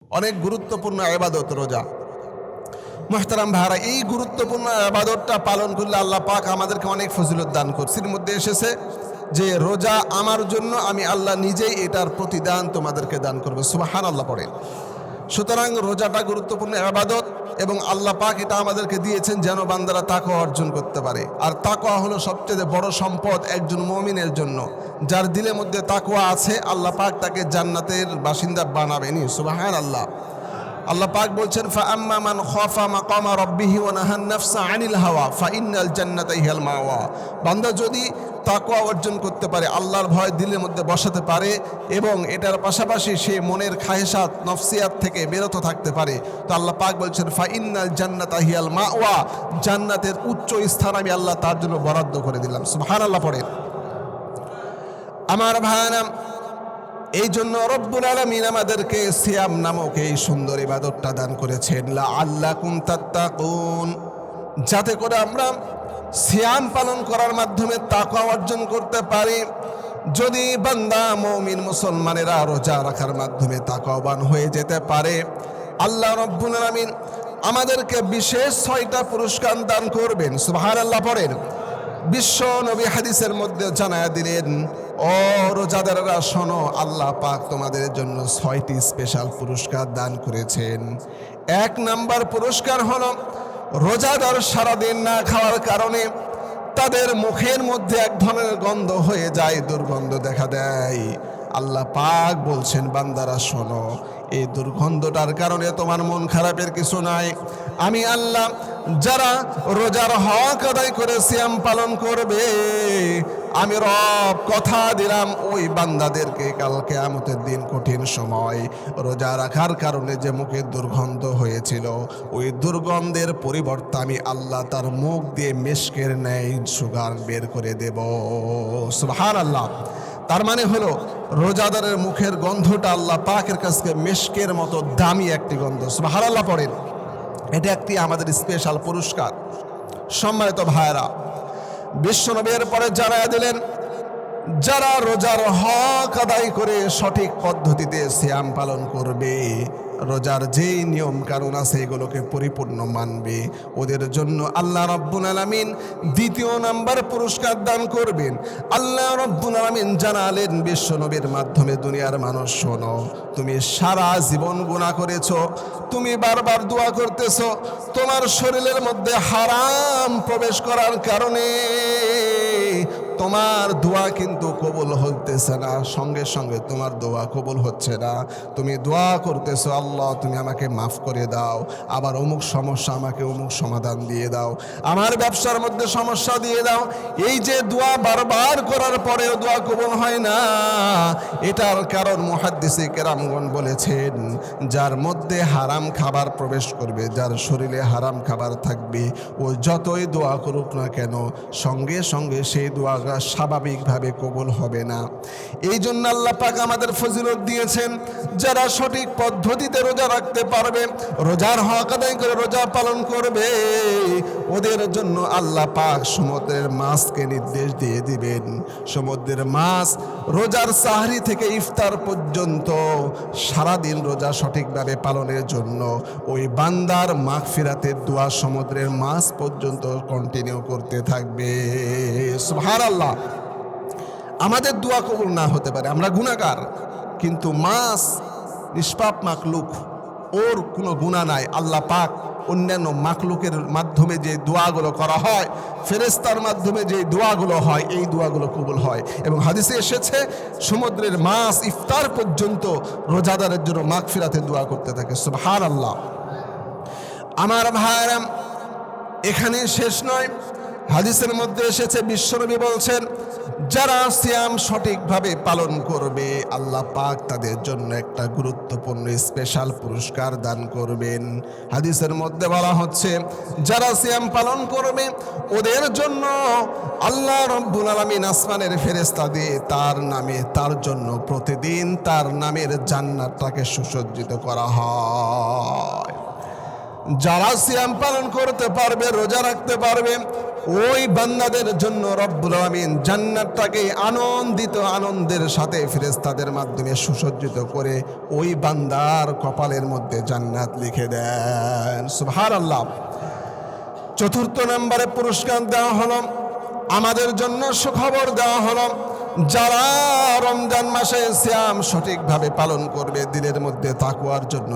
অনেক গুরুত্বপূর্ণ ইবাদত রোজা। মুহতারাম ভাইরা, এই গুরুত্বপূর্ণ ইবাদতটা পালন করলে আল্লাহ পাক আমাদেরকে অনেক ফজিলত দান করছে। এর মধ্যে এসেছে যে রোজা আমার জন্য, আমি আল্লাহ নিজেই এটার প্রতিদান তোমাদেরকে দান করবো। সুবহানাল্লাহ পড়েন। সুতরাং রোজাটা গুরুত্বপূর্ণ ইবাদত এবং আল্লাহ পাক এটা আমাদেরকে দিয়েছেন যেন বান্দারা তাকওয়া অর্জন করতে পারে। আর তাকওয়া হলো সবচেয়ে বড় সম্পদ একজন মুমিনের জন্য। যার দিলের মধ্যে তাকওয়া আছে, আল্লাহ পাক তাকে জান্নাতের বাসিন্দা বানাবেনই। সুবহানাল্লাহ। আল্লাহ পাক বলছেন, ফাআম্মা মান খাফা মাকামা রাব্বিহি ওয়া নাহান নাফসা আনিল হাওয়া ফাইন্নাল জান্নাতা হিয়াল মাওয়া। বান্দা যদি তাকওয়া অর্জন করতে পারে, আল্লাহর ভয় দিলের মধ্যে বসাতে পারে এবং এটার পাশাপাশি সে মনের খায়েশাত নফসিয়াত থেকে বিরত থাকতে পারে, তো আল্লাহ পাক বলছেন ফাইন্নাল জান্নাতা হিয়াল মাওয়া, জান্নাতের উচ্চ স্থান আমি আল্লাহ তার জন্য বরাদ্দ করে দিলাম। সুবহানাল্লাহ পড়েন। আমার ভাইরা, এই জন্য রব্বুল আলামিন আমাদেরকে সিয়াম নামক এই সুন্দর ইবাদতটা দান করেছেন, লাআল্লাকুম তাত্তাকুন, যাতে করে আমরা সিয়াম পালন করার মাধ্যমে তাকওয়া অর্জন করতে পারি। যদি বান্দা মুমিন মুসলমানেরা রোজা রাখার মাধ্যমে তাকওয়াবান হয়ে যেতে পারে, আল্লাহ রব্বুল আলামিন আমাদেরকে বিশেষ 6টা পুরস্কার দান করবেন। সুবহানাল্লাহ পড়েন। বিশ্ব নবী হাদিসের মধ্যে জানায়া দিলেন, ও রোজাদাররা শোনো, আল্লাহ পাক তোমাদের জন্য 6টি স্পেশাল পুরস্কার দান করেছেন। 1 নাম্বার পুরস্কার হলো, রোজাদার সারাদিন না খাওয়ার কারণে তাদের মুখের মধ্যে এক ধরনের গন্ধ হয়ে যায়, দুর্গন্ধ দেখা দেয়। আল্লাহ পাক বলছেন, বান্দারা শোনো, এই দুর্গন্ধটার কারণে তোমার মন খারাপের কিছু নাই। আমি আল্লাহ যারা রোজার হক আদায় করে সিয়াম পালন করবে, আমি রব কথা দিলাম ওই বান্দাদেরকে কাল কিয়ামতের দিন কঠিন সময় রোজা রাখার কারণে যে মুখে দুর্গন্ধ হয়েছিল, ওই দুর্গন্ধের পরিবর্তে আমি আল্লাহ তার মুখ দিয়ে মিশকের ন্যায় সুগার বের করে দেব। সুবহানাল্লাহ। তার মানে হলো রোজাদারের মুখের গন্ধটা আল্লাহ পাকের কাছে মিশকের মতো দামি একটি গন্ধ। সুবহানাল্লাহ পড়েন। এটা একটি আমাদের স্পেশাল পুরস্কার। সম্মানিত ভাইরা, বিশ্বনবীর পরে জানায়া দিলেন, যারা রোজার হক আদায় করে সঠিক পদ্ধতিতে সিয়াম পালন করবে, রোজার যেই নিয়ম কানুন আছে এগুলোকে পরিপূর্ণ মানবে, ওদের জন্য আল্লাহ রব্বুল আলামিন 2য় নাম্বার পুরস্কার দান করবেন। আল্লাহ রব্বুল আলামিন জানালেন বিশ্বনবীর মাধ্যমে, দুনিয়ার মানুষ শোনো, তুমি সারা জীবন গুনাহ করেছো, তুমি বারবার দোয়া করতেছো, তোমার শরীরের মধ্যে হারাম প্রবেশ করার কারণে তোমার দোয়া কিন্তু কবুল হতেছে না, সঙ্গে সঙ্গে তোমার দোয়া কবুল হচ্ছে না। তুমি দোয়া করতেছো, আল্লাহ তুমি আমাকে মাফ করে দাও, আবার অমুক সমস্যা আমাকে অমুক সমাধান দিয়ে দাও, আমার ব্যবসার মধ্যে সমস্যা দিয়ে দাও। এই যে দোয়া বারবার করার পরেও দোয়া কবুল হয় না, এটার কারণ মুহাদ্দিসে কেরামগণ বলেছেন, যার মধ্যে হারাম খাবার প্রবেশ করবে, যার শরীরে হারাম খাবার থাকবে, ও যতই দোয়া করুক না কেন, সঙ্গে সঙ্গে সেই দোয়া স্বাভাবিকভাবে কবুল হবে না। এই জন্য আল্লাহ পাক আমাদের ফজিলত দিয়েছেন, যারা সঠিক পদ্ধতিতে রোজা রাখতে পারবে, রোজার হক আদায় করে রোজা পালন করবে, ওদের জন্য আল্লাহ পাক সমুদ্রের মাছকে নির্দেশ দিয়ে দিবেন। সমুদ্রের মাছ রোজার সাহরি থেকে ইফতার পর্যন্ত সারাদিন রোজা সঠিকভাবে পালনের জন্য ওই বান্দার মাগফিরাতের দোয়া সমুদ্রের মাছ পর্যন্ত কন্টিনিউ করতে থাকবে। সুবহানাল্লাহ। আমাদের দোয়া কবুল না হতে পারে, আমরা গুনাহগার, কিন্তু মাছ নিষ্পাপ মাখলুক, ওর কোনো গুনাহ নাই। আল্লাহ পাক অন্যান্য মাখলুকের মাধ্যমে যে দোয়াগুলো করা হয়, ফেরেশতার মাধ্যমে যে দোয়াগুলো হয়, এই দোয়াগুলো কবুল হয়। এবং হাদিসে এসেছে, সমুদ্রের মাছ ইফতার পর্যন্ত রোজাদারের জন্য মাগফিরাতের দোয়া করতে থাকে। সুবহানাল্লাহ। আমার ভাইরা, এখানে শেষ নয়, হাদিসের মধ্যে এসেছে, বিশ্বনবী বলছেন, যারা সিয়াম সঠিকভাবে পালন করবে, আল্লাহ পাক তাদের জন্য একটা গুরুত্বপূর্ণ স্পেশাল পুরস্কার দান করবেন। হাদিসের মধ্যে বলা হচ্ছে, যারা সিয়াম পালন করবে ওদের জন্য আল্লাহ রব্বুল আলামিন আসমানের ফেরেশতা দিয়ে তার নামে, তার জন্য প্রতিদিন তার নামের জান্নাতটাকে সুসজ্জিত করা হয়। যারা সিয়াম পালন করতে পারবে, রোজা রাখতে পারবে, ওই বান্দাদের জন্য রব্বুল আলামিন জান্নাতটাকে আনন্দের সাথে ফেরেশতাদের মাধ্যমে সুসজ্জিত করে ওই বান্দার কপালের মধ্যে জান্নাত লিখে দেন। সুবহানাল্লাহ। চতুর্থ নম্বরে পুরস্কার দেওয়া হলো, আমাদের জন্য সুখবর দেওয়া হলো, যারা রমজান মাসে সিয়াম সঠিকভাবে পালন করবে, দিলের মধ্যে তাকওয়ার জন্য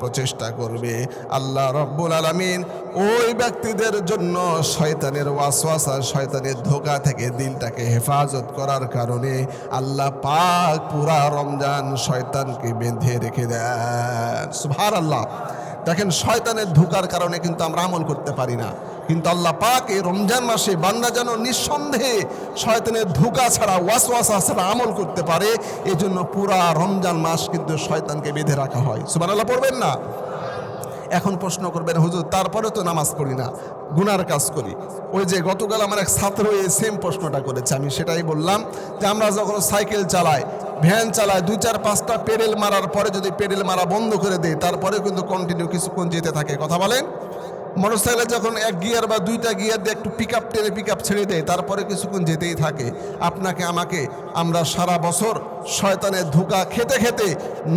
প্রচেষ্টা করবে, আল্লাহ রব্বুল আলামিন ওই ব্যক্তিদের জন্য শয়তানের ওয়াসওয়াসা, শয়তানের ধোঁকা থেকে দিলটাকে হেফাজত করার কারণে আল্লাহ পাক পুরা রমজান শয়তানকে বেঁধে রেখে দেন। সুবহানাল্লাহ। দেখেন, শয়তানের ধোঁকার কারণে কিন্তু আমরা আমল করতে পারি না, কিন্তু আল্লাহ পাক এই রমজান মাসে বান্দা যেন নিঃসন্দেহে শয়তানের ধোঁকা ছাড়া, ওয়াসওয়াসা ছাড়া আমল করতে পারে, এজন্য পুরা রমজান মাস কিন্তু শয়তানকে বেঁধে রাখা হয়। সুবহানাল্লাহ পড়বেন না? এখন প্রশ্ন করবেন, হুজুর তারপরে তো নামাজ পড়ি না, গুনার কাজ করি। ওই যে গতকাল আমার এক ছাত্র এই সেম প্রশ্নটা করেছে, আমি সেটাই বললাম যে আমরা যখন সাইকেল চালাই, ভ্যান চালায়, 2-4-5টা পেডেল মারার পরে যদি পেডেল মারা বন্ধ করে দেয়, তারপরে কিন্তু কন্টিনিউ কিছুক্ষণ যেতে থাকে। কথা বলেন? মোটরসাইকেলে যখন 1 গিয়ার বা 2টা গিয়ার দিয়ে একটু পিক আপ ছেড়ে দেয়, তারপরে কিছুক্ষণ যেতেই থাকে। আপনাকে আমাকে, আমরা সারা বছর শয়তানের ধোঁকা খেতে খেতে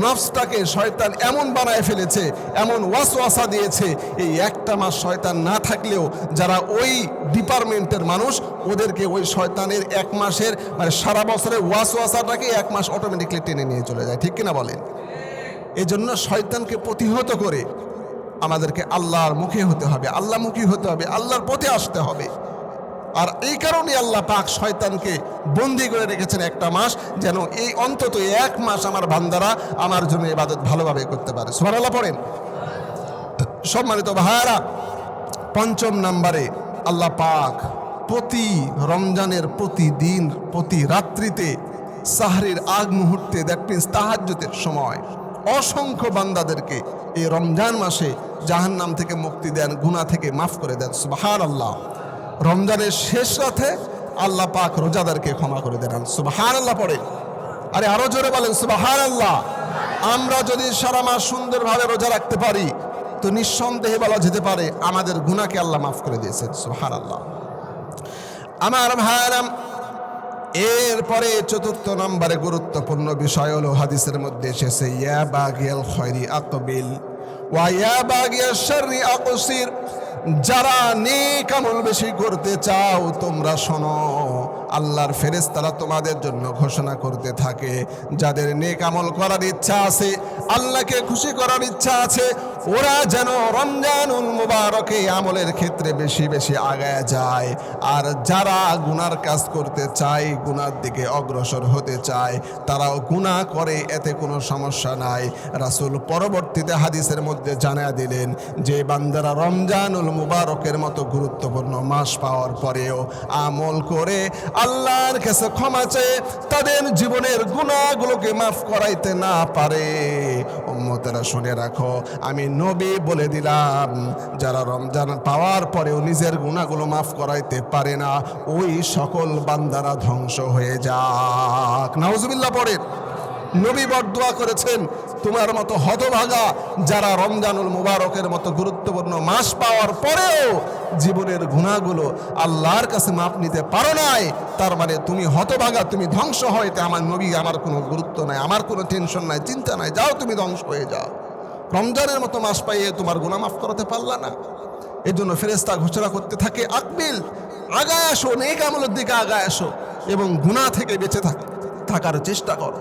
নফসটাকে শয়তান এমন বানায় ফেলেছে, এমন ওয়াসওয়াসা দিয়েছে, এই একটা মাস শয়তান না থাকলেও যারা ওই ডিপার্টমেন্টের মানুষ, ওদেরকে ওই শয়তানের 1 মাসের মানে সারা বছরের ওয়াসওয়াসাটাকে 1 মাস অটোমেটিকলি টেনে নিয়ে চলে যায়। ঠিক কিনা বলেন? এই জন্য শয়তানকে প্রতিহত করে আমাদেরকে আল্লাহর মুখে হতে হবে, আল্লাহমুখী হতে হবে, আল্লাহর পথে আসতে হবে। আর এই কারণে আল্লাহ পাক শয়তানকে বন্দী করে রেখেছেন একটা মাস, যেন এই অন্তত 1 মাস আমার বান্দারা আমার জন্য ইবাদত ভালোভাবে করতে পারে। সুবহানাল্লাহ পড়েন। সম্মানিত ভাইরা, 5ম নম্বরে আল্লাহ পাক প্রতি রমজানের প্রতিদিন প্রতি রাত্রিতে সাহরির আগ মুহূর্তে, দ্যাট মিনস তাহাজ্জুদের সময়, অসংখ্য বান্দাদেরকে এই রমজান মাসে জাহান্নাম থেকে মুক্তি দেন, গুনাহ থেকে মাফ করে দেন। সুবহানাল্লাহ। রমজানের শেষ রাতে আল্লাহ পাক রোজাদারকে ক্ষমা করে দেন। সুবহানাল্লাহ পড়ে। আরে আরো জোরে বলেন সুবহানাল্লাহ। আমরা যদি সারা মাস সুন্দরভাবে রোজা রাখতে পারি, তো নিঃসন্দেহে বলা যেতে পারে আমাদের গুনাহকে আল্লাহ মাফ করে দিয়েছেন। সুবহানাল্লাহ। আমার ভাইরা, এরপরে 4র্থ নম্বরে গুরুত্বপূর্ণ বিষয় হলো, হাদিসের মধ্যে এসেছে, ইয়া বাগিয়াল খায়রি আকবিল ওয়া ইয়া বাগিয়াশ শাররি আকসির। যারা নেক আমল বেশি করতে চাও, তোমরা শোনো, আল্লাহর ফেরেশতারা তোমাদের জন্য ঘোষণা করতে থাকে, যাদের নেক আমল করার ইচ্ছা আছে, আল্লাহকে খুশি করার ইচ্ছা আছে, ওরা যেন রমজানুল মুবারকে আমলের ক্ষেত্রে বেশি বেশি আগায় যায়। আর যারা গুনার কাজ করতে চায়, গুনার দিকে অগ্রসর হতে চায়, তারাও গুনাহ করে, এতে কোনো সমস্যা নাই। রাসূল পরবর্তীতে হাদিসের মধ্যে জানায়া দিলেন যে বান্দারা রমজানুল মুবারকের মতো গুরুত্বপূর্ণ মাস পাওয়ার পরেও আমল করে আল্লাহর কাছে ক্ষমা চেয়ে তাদের জীবনের গুনাহগুলোকে মাফ করাইতে না পারে, উম্মতেরা শুনে রাখো, আমি নবী বলে দিলাম, যারা রমজান পাওয়ার পরেও নিজের গুনাহগুলো মাফ করাইতে পারে না, ওই সকল বান্দারা ধ্বংস হয়ে যাক। নাউজুবিল্লাহ পড়েন। নবী বদদুয়া করেছেন, তোমার মতো হতভাগা যারা রমজানুল মুবারকের মতো গুরুত্বপূর্ণ মাস পাওয়ার পরেও জীবনের গুনাহগুলো আল্লাহর কাছে মাপ নিতে পারো নাই, তার মানে তুমি হতভাগা, তুমি ধ্বংস হইতে আমার নবী, আমার কোনো গুরুত্ব নাই, আমার কোনো টেনশন নাই, চিন্তা নাই, যাও তুমি ধ্বংস হয়ে যাও। রমজানের মতো মাস পাইয়ে তোমার গুনাহ মাফ করাতে পারলা না। এই জন্য ফেরেশতা ঘোষণা করতে থাকে, আকবিল, আগায় আসো, নেক আমলের দিকে আগায় আসো এবং গুনাহ থেকে বেঁচে থাকার চেষ্টা করো।